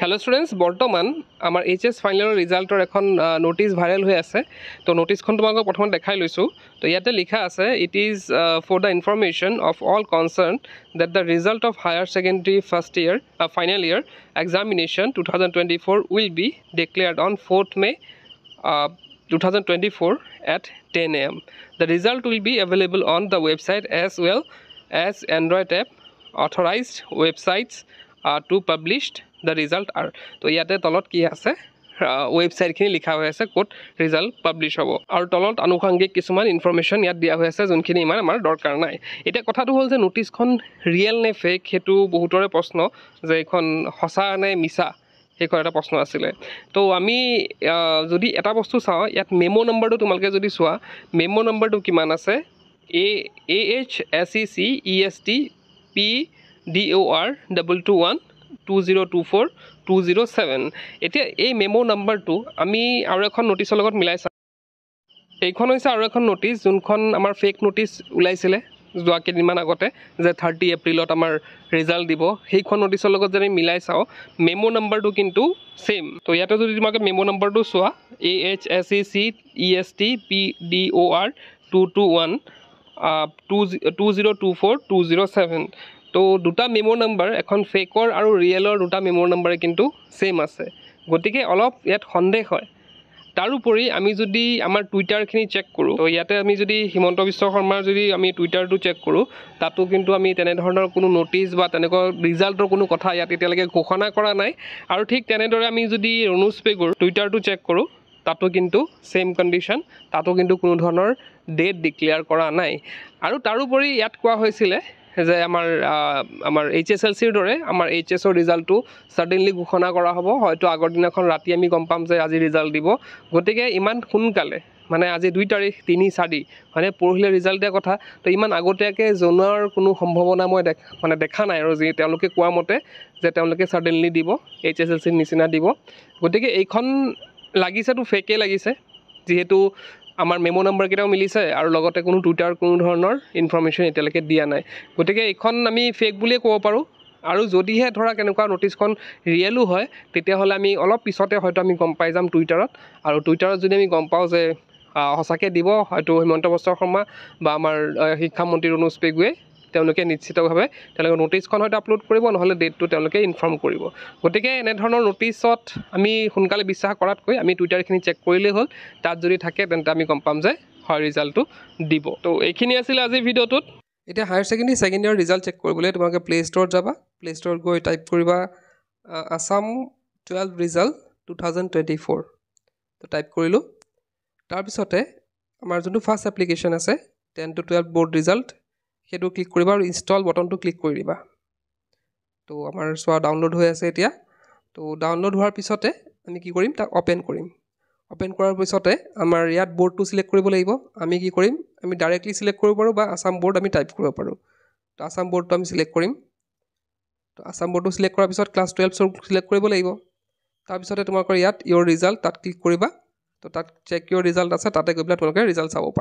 Hello students, বৰ্তমান আমাৰ HS ফাইনেলৰ ৰিজাল্টৰ এখন নোটিছ ভাইৰেল হৈ আছে তো নোটিছখন তোমালোকক প্ৰথমে দেখাই লৈছো তো ইয়াতে লিখা আছে it is for the information of all concerned that the result of higher secondary first year final year examination 2024 will be declared on 4th May 2024 at 10 a.m. The result will be available on the website as well as Android app. Authorized websites to published the result are তো ইয়াতে তলত কি আছে ওয়েবসাইটখিনি লিখা হৈ আছে code result publish হ'ব আৰু তলত আনুষংগিক কিছুমান ইনফৰমেশ্যন ইয়াত দিয়া হৈ আছে যোনখিনি ইমান আমাৰ দৰকাৰ নাই এতিয়া কথাটো হ'ল যে নোটিছখন ৰিয়েল নে ফেক সেইটো বহুতৰে প্ৰশ্ন যে এখন সঁচা নে মিছা সেইখন এটা প্ৰশ্ন আছিলে তো আমি যদি এটা বস্তু চাওঁ ইয়াত মেমো নম্বৰটো তোমালোকে যদি চোৱা মেমো নম্বৰটো কিমান আছে AHSECEST PDOR 22120242007 এতিয়া এই মেমো নম্বৰটো আমি আৰু এখন নোটিছৰ লগত মিলাই চাওঁ এইখন হৈছে আৰু এখন নোটিছ যোনখন আমাৰ ফেক নোটিছ ওলাইছিলে যোৱা কেইদিনমান আগতে যে 30 এপ্ৰিলত আমাৰ ৰিজাল্ট দিব সেইখন নোটিছৰ লগত যদি মিলাই চাওঁ মেমো নম্বৰটো কিন্তু সেম তো ইয়াতে যদি তোমাকে মেমো নম্বৰটো চোৱা AHSECEST PDOR 22120242007 তো দুটা মেমো নম্বৰ এখন ফেকৰ আৰু ৰিয়েলৰ দুটা মেমো নম্বৰে কিন্তু সেম আছে গতিকে অলপ ইয়াত সন্দেহ হয় তাৰোপৰি আমি যদি আমাৰ টুইটাৰখিনি চেক কৰোঁ তো ইয়াতে আমি যদি হিমন্ত বিশ্ব শৰ্মাৰ যদি আমি টুইটাৰটো চেক কৰোঁ তাতো কিন্তু আমি তেনেধৰণৰ কোনো নোটিছ বা তেনেকুৱা ৰিজাল্টৰ কোনো কথা ইয়াত এতিয়ালৈকে ঘোষণা কৰা নাই আৰু ঠিক তেনেদৰে আমি যদি ৰণুজ পেগুৰ টুইটাৰটো চেক কৰোঁ তাতো কিন্তু সেম কণ্ডিশ্যন তাতো কিন্তু কোনো ধৰণৰ ডেট ডিক্লেয়াৰ কৰা নাই আৰু তাৰোপৰি ইয়াত কোৱা হৈছিলে যে আমাৰ HSLCৰ দৰে আমাৰ HSৰ ৰিজাল্টটো সাডেনলি ঘোষণা কৰা হ'ব হয়তো আগৰ দিনাখন ৰাতি আমি গম পাম যে আজি ৰিজাল্ট দিব গতিকে ইমান সোনকালে মানে আজি 2 তাৰিখ 3-4 মানে পৰহিলে ৰিজাল্ট দিয়া কথা তো ইমান আগতীয়াকৈ জনোৱাৰ কোনো সম্ভাৱনা মই দেখা নাই আৰু যে তেওঁলোকে কোৱা মতে যে তেওঁলোকে সাডেনলি দিব HSLCৰ নিচিনা দিব গতিকে এইখন লাগিছেতো ফেকে লাগিছে যেহেতু আমাৰ মেমো নম্বৰ কেইটাও মিলিছে আৰু লগতে কোনো টুইটাৰ কোনো ধৰণৰ ইনফৰমেশ্যন এতিয়ালৈকে দিয়া নাই গতিকে এইখন আমি ফেক বুলিয়ে ক'ব পাৰোঁ আৰু যদিহে ধৰা কেনেকুৱা নোটিছখন ৰিয়েলো হয় তেতিয়াহ'লে আমি অলপ পিছতে হয়তো আমি গম পাই যাম টুইটাৰত আৰু টুইটাৰত যদি আমি গম পাওঁ যে সঁচাকৈ দিব হয়তো হিমন্ত বিশ্ব শৰ্মা বা আমাৰ শিক্ষামন্ত্ৰী ৰণুজ পেগুৱে তেওঁলোকে নিশ্চিতভাৱে তেওঁলোকে নোটিছখন হয়তো আপলোড কৰিব নহ'লে ডেটটো তেওঁলোকে ইনফৰ্ম কৰিব গতিকে এনেধৰণৰ নোটিছত আমি সোনকালে বিশ্বাস কৰাতকৈ আমি টুইটাৰখিনি চেক কৰিলেই হ'ল তাত যদি থাকে তেন্তে আমি গম পাম যে হয় ৰিজাল্টটো দিব তো এইখিনি আছিল আজিৰ ভিডিঅ'টোত এতিয়া হায়াৰ ছেকেণ্ডেৰী ছেকেণ্ড ইয়াৰ ৰিজাল্ট চেক কৰিবলৈ তোমালোকে প্লে ষ্ট'ৰত যাবা প্লে ষ্ট'ৰত গৈ টাইপ কৰিবা আছাম 12 ৰিজাল্ট 2024 তো টাইপ কৰিলোঁ তাৰপিছতে আমাৰ যোনটো ফাৰ্ষ্ট এপ্লিকেশ্যন আছে 10 to 12 বৰ্ড ৰিজাল্ট সেইটো ক্লিক কৰিবা আৰু ইনষ্টল বটনটো ক্লিক কৰি দিবা তো আমাৰ চোৱা ডাউনলোড হৈ আছে এতিয়া তো ডাউনলোড হোৱাৰ পিছতে আমি কি কৰিম তাক অপেন কৰিম অপেন কৰাৰ পিছতে আমাৰ ইয়াত বৰ্ডটো সিলেক্ট কৰিব লাগিব আমি কি কৰিম আমি ডাইৰেক্টলি সিলেক্ট কৰিব পাৰোঁ বা আসাম বৰ্ড আমি টাইপ কৰিব পাৰোঁ তো আসাম বৰ্ডটো আমি সিলেক্ট কৰিম তো আসাম বৰ্ডটো সিলেক্ট কৰাৰ পিছত ক্লাছ 12 সিলেক্ট কৰিব লাগিব তাৰপিছতে তোমালোকৰ ইয়াত ইয়ৰ ৰিজাল্ট তাত ক্লিক কৰিবা তো তাত চেক ইয়ৰ ৰিজাল্ট আছে তাতে গৈ পেলাই তোমালোকে ৰিজাল্ট চাব পাৰা